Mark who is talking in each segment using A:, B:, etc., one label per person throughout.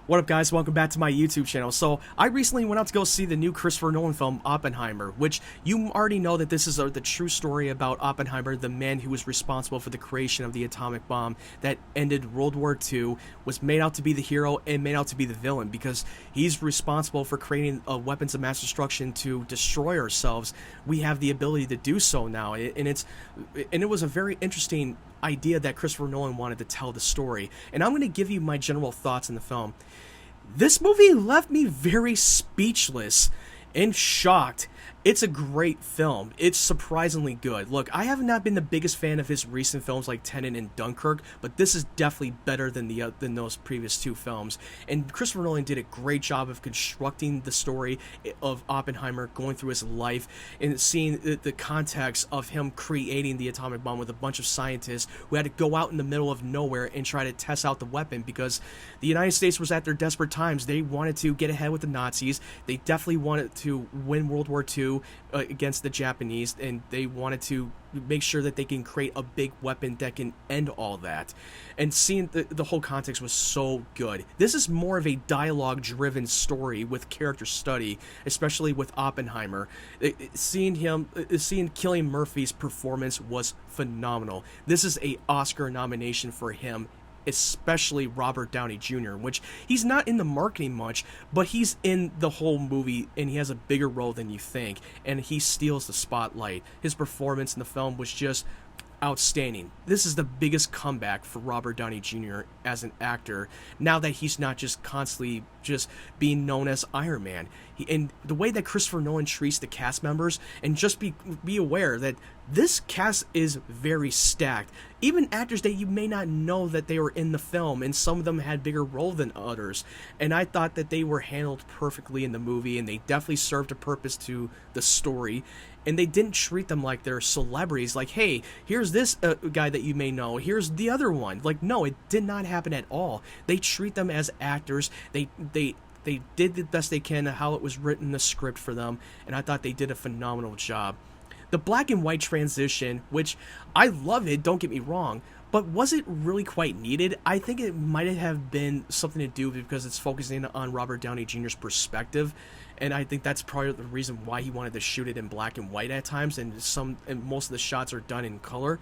A: What up, guys? Welcome back to my YouTube channel. So, I recently went out to go see the new Christopher Nolan film, Oppenheimer, which you already know that this is the true story about Oppenheimer, the man who was responsible for the creation of the atomic bomb that ended World War II, was made out to be the hero and made out to be the villain because he's responsible for creating weapons of mass destruction to destroy ourselves. We have the ability to do so now, and it was a very interesting idea that Christopher Nolan wanted to tell the story. And I'm going to give you my general thoughts in the film. This movie left me very speechless and shocked. It's a great film. It's surprisingly good. Look, I have not been the biggest fan of his recent films like Tenet and Dunkirk, but this is definitely better than those previous two films. And Christopher Nolan did a great job of constructing the story of Oppenheimer, going through his life, and seeing the context of him creating the atomic bomb with a bunch of scientists who had to go out in the middle of nowhere and try to test out the weapon because the United States was at their desperate times. They wanted to get ahead with the Nazis. They definitely wanted to win World War II against the Japanese, and they wanted to make sure that they can create a big weapon that can end all that. And seeing the whole context was so good. This is more of a dialogue-driven story with character study, especially with Oppenheimer. Seeing Cillian Murphy's performance was phenomenal. This is a Oscar nomination for him, especially Robert Downey Jr., which he's not in the marketing much, but he's in the whole movie, and he has a bigger role than you think, and he steals the spotlight. His performance in the film was just outstanding. This is the biggest comeback for Robert Downey Jr. as an actor, now that he's not just constantly just being known as Iron Man. And the way that Christopher Nolan treats the cast members, and just be aware that this cast is very stacked. Even actors that you may not know that they were in the film, and some of them had bigger role than others. And I thought that they were handled perfectly in the movie, and they definitely served a purpose to the story. And they didn't treat them like they're celebrities, like, hey, here's this guy that you may know, here's the other one. Like, no, it did not happen at all. They treat them as actors. They did the best they can how it was written in the script for them, and I thought they did a phenomenal job. The black and white transition, which I love it, don't get me wrong, but was it really quite needed? I think it might have been something to do because it's focusing on Robert Downey Jr.'s perspective, and I think that's probably the reason why he wanted to shoot it in black and white at times, and most of the shots are done in color.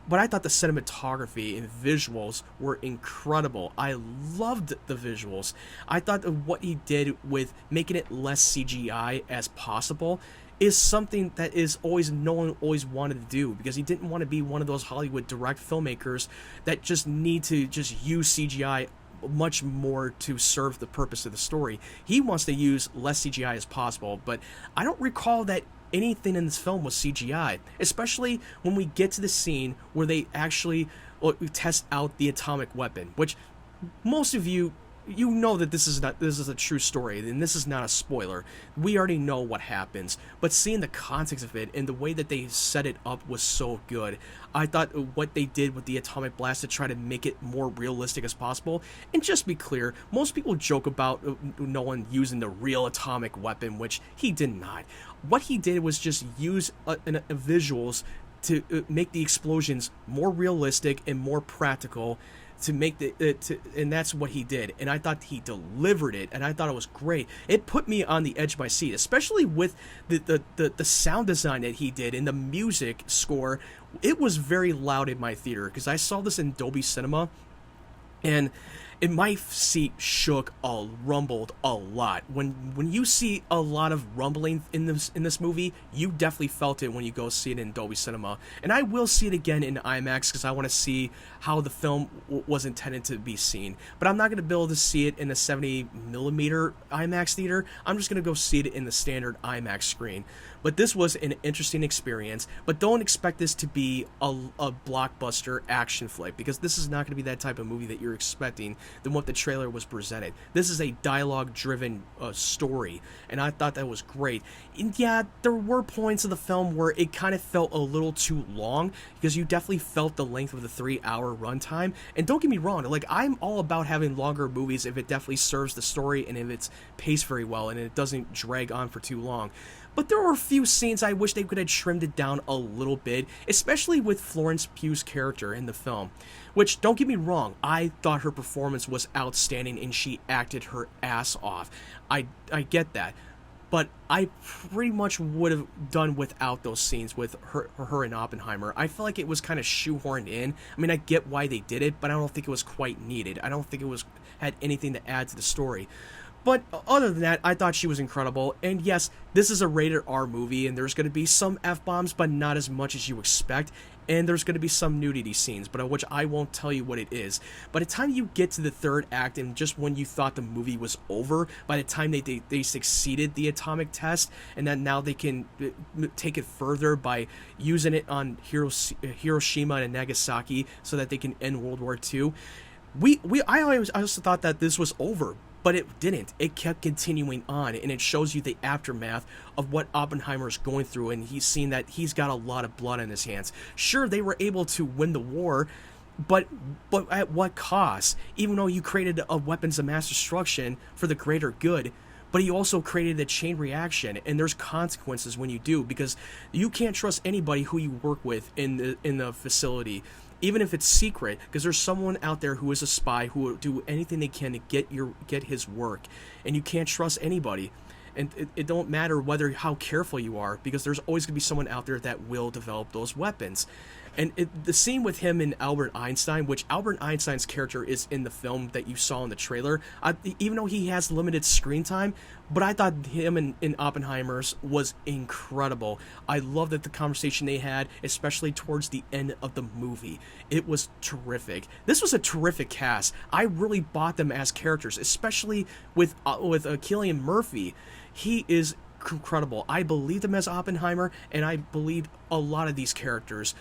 A: But I thought the cinematography and visuals were incredible. I loved the visuals. I thought that what he did with making it less CGI as possible is something that is Nolan always wanted to do, because he didn't want to be one of those Hollywood direct filmmakers that just need to just use CGI much more to serve the purpose of the story. He wants to use less CGI as possible, but I don't recall that anything in this film was CGI, especially when we get to the scene where they actually test out the atomic weapon, which most of you know that this is a true story, and this is not a spoiler. We already know what happens, but seeing the context of it and the way that they set it up was so good. I thought what they did with the atomic blast to try to make it more realistic as possible. And just be clear, most people joke about Nolan using the real atomic weapon, which he did not. What he did was just use visuals to make the explosions more realistic and more practical, to make and that's what he did, and I thought he delivered it, and I thought it was great. It put me on the edge of my seat, especially with the sound design that he did and the music score. It was very loud in my theater because I saw this in Dolby Cinema, and my seat shook, rumbled a lot. When you see a lot of rumbling in this movie, you definitely felt it when you go see it in Dolby Cinema. And I will see it again in IMAX because I want to see how the film was intended to be seen. But I'm not going to be able to see it in a 70mm IMAX theater. I'm just going to go see it in the standard IMAX screen. But this was an interesting experience. But don't expect this to be a blockbuster action flick, because this is not going to be that type of movie that you're expecting than what the trailer was presented. This is a dialogue-driven story, and I thought that was great. And yeah, there were points of the film where it kind of felt a little too long, because you definitely felt the length of the 3-hour runtime. And don't get me wrong, like, I'm all about having longer movies if it definitely serves the story and if it's paced very well and it doesn't drag on for too long. but there were a few scenes I wish they could have trimmed it down a little bit, especially with Florence Pugh's character in the film. Which, don't get me wrong, I thought her performance was outstanding and she acted her ass off. I get that. But I pretty much would have done without those scenes with her and Oppenheimer. I feel like it was kind of shoehorned in. I mean, I get why they did it, but I don't think it was quite needed. I don't think it was had anything to add to the story. But other than that, I thought she was incredible. And yes, this is a rated R movie, and there's going to be some F-bombs, but not as much as you expect. And there's going to be some nudity scenes, but which I won't tell you what it is. By the time you get to the third act, and just when you thought the movie was over, by the time they succeeded the atomic test, and then now they can take it further by using it on Hiroshima and Nagasaki so that they can end World War II. I also thought that this was over, but it didn't. It kept continuing on, and it shows you the aftermath of what Oppenheimer's going through, and he's seen that he's got a lot of blood on his hands. Sure, they were able to win the war, but at what cost? Even though you created a weapons of mass destruction for the greater good, but you also created a chain reaction, and there's consequences when you do, because you can't trust anybody who you work with in the facility, even if it's secret, because there's someone out there who is a spy who will do anything they can to get his work, and you can't trust anybody. And it don't matter how careful you are, because there's always going to be someone out there that will develop those weapons. And the scene with him and Albert Einstein, which Albert Einstein's character is in the film that you saw in the trailer, even though he has limited screen time, but I thought him in Oppenheimer's was incredible. I love that the conversation they had, especially towards the end of the movie. It was terrific. This was a terrific cast. I really bought them as characters, especially with Cillian Murphy. He is incredible. I believed him as Oppenheimer, and I believed a lot of these characters,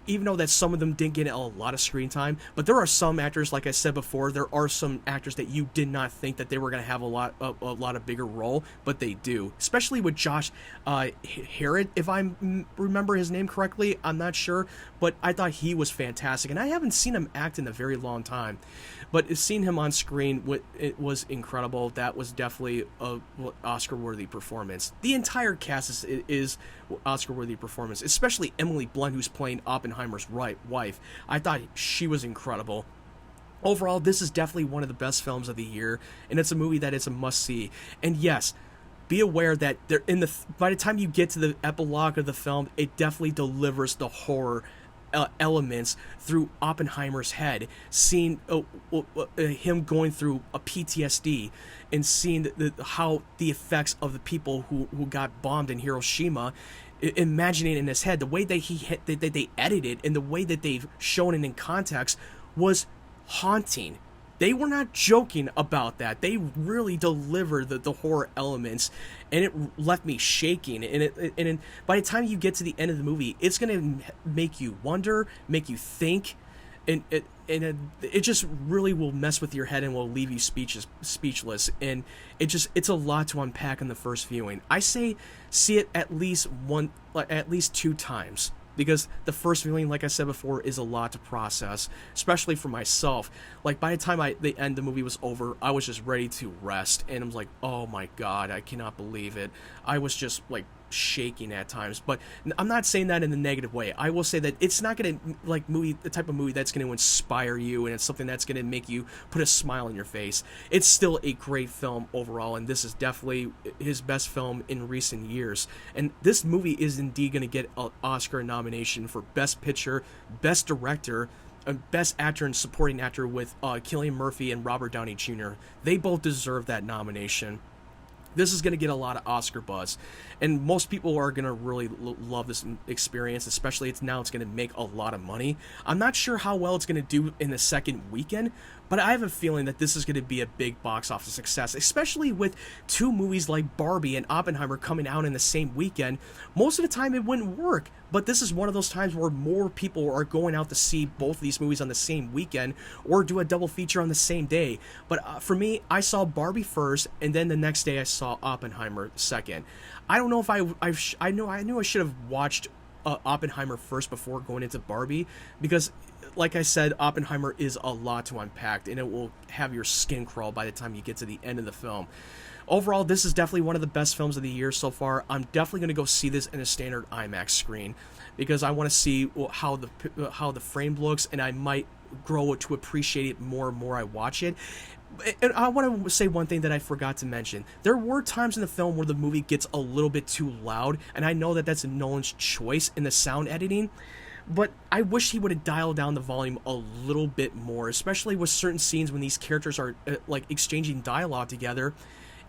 A: even though that some of them didn't get a lot of screen time. But there are some actors, like I said before, there are some actors that you did not think that they were going to have a lot of bigger role, but they do. Especially with Josh Harrod, if I remember his name correctly. I'm not sure, but I thought he was fantastic, and I haven't seen him act in a very long time. But seeing him on screen, it was incredible. That was definitely a Oscar-worthy performance. The entire cast is Oscar-worthy performance, especially Emily Blunt, who's playing Oppenheimer's wife. I thought she was incredible. Overall, this is definitely one of the best films of the year, and it's a movie that is a must-see. And yes, be aware that by the time you get to the epilogue of the film, it definitely delivers the horror elements through Oppenheimer's head, seeing him going through a PTSD, and seeing how the effects of the people who got bombed in Hiroshima, imagining in his head the way that they edited and the way that they've shown it in context was haunting. They were not joking about that. They really delivered the horror elements, and it left me shaking. And by the time you get to the end of the movie, it's going to make you wonder, make you think, and it just really will mess with your head and will leave you speechless. And it's a lot to unpack in the first viewing. I say see it at least two times. Because the first viewing, like I said before, is a lot to process, especially for myself. Like, by the time the movie was over, I was just ready to rest, and I was like, oh my god, I cannot believe it. I was just, like, shaking at times. But I'm not saying that in a negative way. I will say that it's not going to, the type of movie that's going to inspire you, and it's something that's going to make you put a smile on your face. It's still a great film overall, and this is definitely his best film in recent years. And this movie is indeed going to get an Oscar nomination for Best Picture, Best Director, and Best Actor and Supporting Actor with Cillian Murphy and Robert Downey Jr. They both deserve that nomination. This is going to get a lot of Oscar buzz, and most people are going to really love this experience, especially it's going to make a lot of money. I'm not sure how well it's going to do in the second weekend, but I have a feeling that this is going to be a big box office success, especially with two movies like Barbie and Oppenheimer coming out in the same weekend. Most of the time it wouldn't work, but this is one of those times where more people are going out to see both of these movies on the same weekend or do a double feature on the same day. But for me, I saw Barbie first, and then the next day I saw Oppenheimer second. I don't know if I knew I should have watched Oppenheimer first before going into Barbie, because like I said, Oppenheimer is a lot to unpack, and it will have your skin crawl by the time you get to the end of the film. Overall, this is definitely one of the best films of the year so far. I'm definitely going to go see this in a standard IMAX screen because I want to see how the frame looks, and I might grow to appreciate it more and more I watch it. And I want to say one thing that I forgot to mention. There were times in the film where the movie gets a little bit too loud, and I know that that's Nolan's choice in the sound editing, but I wish he would have dialed down the volume a little bit more, especially with certain scenes when these characters are like exchanging dialogue together.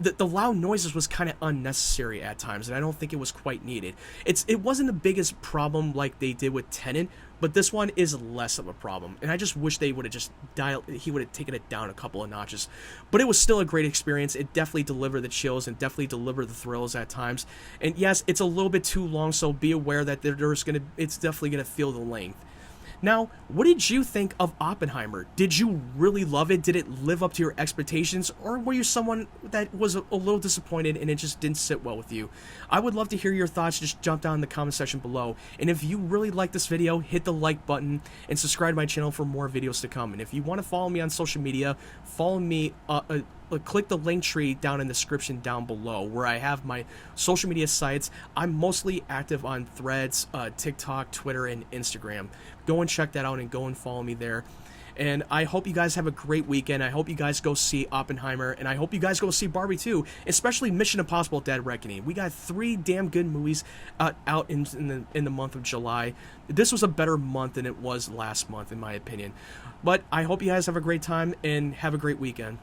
A: The loud noises was kind of unnecessary at times, and I don't think it was quite needed. It wasn't the biggest problem like they did with Tenet, but this one is less of a problem, and I just wish they would have just he would have taken it down a couple of notches. But it was still a great experience. It definitely delivered the chills and definitely delivered the thrills at times. And yes, it's a little bit too long, so be aware that it's definitely gonna feel the length. Now, what did you think of Oppenheimer? Did you really love it? Did it live up to your expectations? Or were you someone that was a little disappointed and it just didn't sit well with you? I would love to hear your thoughts. Just jump down in the comment section below. And if you really like this video, hit the like button and subscribe to my channel for more videos to come. And if you want to follow me on social media, follow me click the link tree down in the description down below where I have my social media sites. I'm mostly active on Threads, TikTok, Twitter, and Instagram. Go and check that out and go and follow me there. And I hope you guys have a great weekend. I hope you guys go see Oppenheimer, and I hope you guys go see Barbie too, especially Mission Impossible: Dead Reckoning. We got 3 damn good movies out in the month of July. This was a better month than it was last month, in my opinion. But I hope you guys have a great time and have a great weekend.